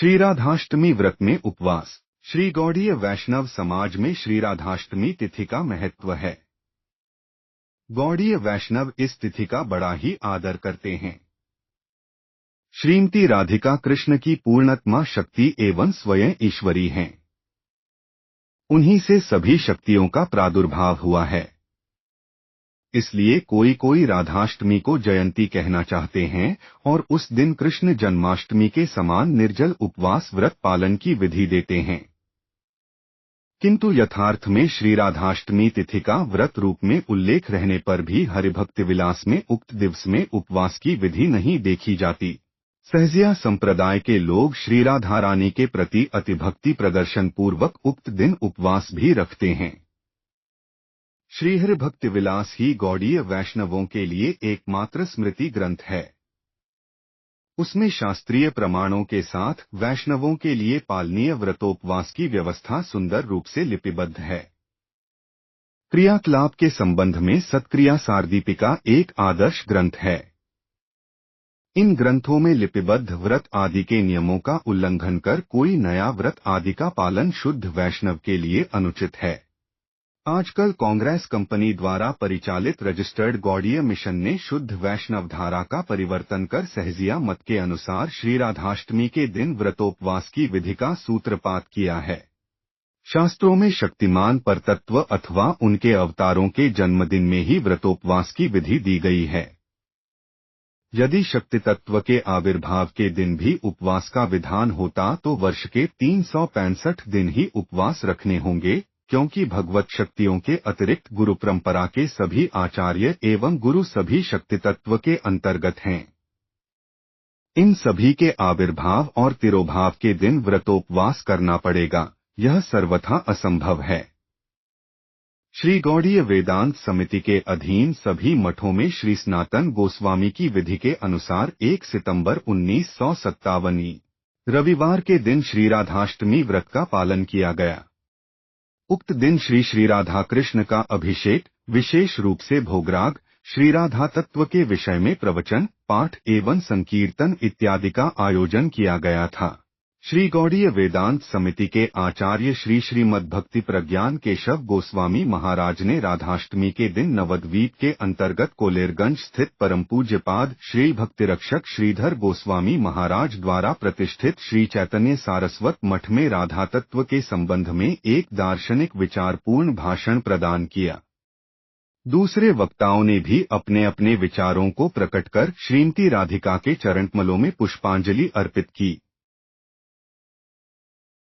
श्री राधाष्टमी व्रत में उपवास। श्री गौड़ीय वैष्णव समाज में श्री राधाष्टमी तिथि का महत्व है। गौड़ीय वैष्णव इस तिथि का बड़ा ही आदर करते हैं। श्रीमती राधिका कृष्ण की पूर्णतमा शक्ति एवं स्वयं ईश्वरी हैं। उन्हीं से सभी शक्तियों का प्रादुर्भाव हुआ है। इसलिए कोई कोई राधाष्टमी को जयंती कहना चाहते हैं और उस दिन कृष्ण जन्माष्टमी के समान निर्जल उपवास व्रत पालन की विधि देते हैं। किंतु यथार्थ में श्री राधाष्टमी तिथि का व्रत रूप में उल्लेख रहने पर भी हरिभक्ति विलास में उक्त दिवस में उपवास की विधि नहीं देखी जाती। सहजिया संप्रदाय के लोग श्री राधा रानी के प्रति अतिभक्ति प्रदर्शन पूर्वक उक्त दिन उपवास भी रखते हैं। श्री हरिभक्ति विलास ही गौड़ीय वैष्णवों के लिए एकमात्र स्मृति ग्रंथ है। उसमें शास्त्रीय प्रमाणों के साथ वैष्णवों के लिए पालनीय व्रतोपवास की व्यवस्था सुंदर रूप से लिपिबद्ध है। क्रियाकलाप के संबंध में सत्क्रिया सारदीपिका एक आदर्श ग्रंथ है। इन ग्रंथों में लिपिबद्ध व्रत आदि के नियमों का उल्लंघन कर कोई नया व्रत आदि का पालन शुद्ध वैष्णव के लिए अनुचित है। आजकल कांग्रेस कंपनी द्वारा परिचालित रजिस्टर्ड गौड़ीय मिशन ने शुद्ध वैष्णव धारा का परिवर्तन कर सहजिया मत के अनुसार श्री राधाष्टमी के दिन व्रतोपवास की विधि का सूत्रपात किया है। शास्त्रों में शक्तिमान परतत्व अथवा उनके अवतारों के जन्मदिन में ही व्रतोपवास की विधि दी गई है। यदि शक्ति तत्व के आविर्भाव के दिन भी उपवास का विधान होता तो वर्ष के 365 दिन ही उपवास रखने होंगे, क्योंकि भगवत शक्तियों के अतिरिक्त गुरु परंपरा के सभी आचार्य एवं गुरु सभी शक्ति तत्व के अंतर्गत हैं। इन सभी के आविर्भाव और तिरोभाव के दिन व्रतोपवास करना पड़ेगा, यह सर्वथा असंभव है। श्री गौड़ीय वेदांत समिति के अधीन सभी मठों में श्री सनातन गोस्वामी की विधि के अनुसार 1 सितंबर 1957 रविवार के दिन श्री राधाष्टमी व्रत का पालन किया गया। उक्त दिन श्री श्री राधा कृष्ण का अभिषेक, विशेष रूप से भोगराग, श्री राधा तत्व के विषय में प्रवचन, पाठ एवं संकीर्तन इत्यादि का आयोजन किया गया था। श्री गौड़ीय वेदांत समिति के आचार्य श्री श्रीमद् भक्ति प्रज्ञान केशव गोस्वामी महाराज ने राधाष्टमी के दिन नवद्वीप के अंतर्गत कोलेरगंज स्थित परम पूज्यपाद श्री भक्तिरक्षक श्रीधर गोस्वामी महाराज द्वारा प्रतिष्ठित श्री चैतन्य सारस्वत मठ में राधा तत्व के संबंध में एक दार्शनिक विचारपूर्ण भाषण प्रदान किया। दूसरे वक्ताओं ने भी अपने अपने विचारों को प्रकट कर श्रीमती राधिका के चरणकमलों में पुष्पांजलि अर्पित की।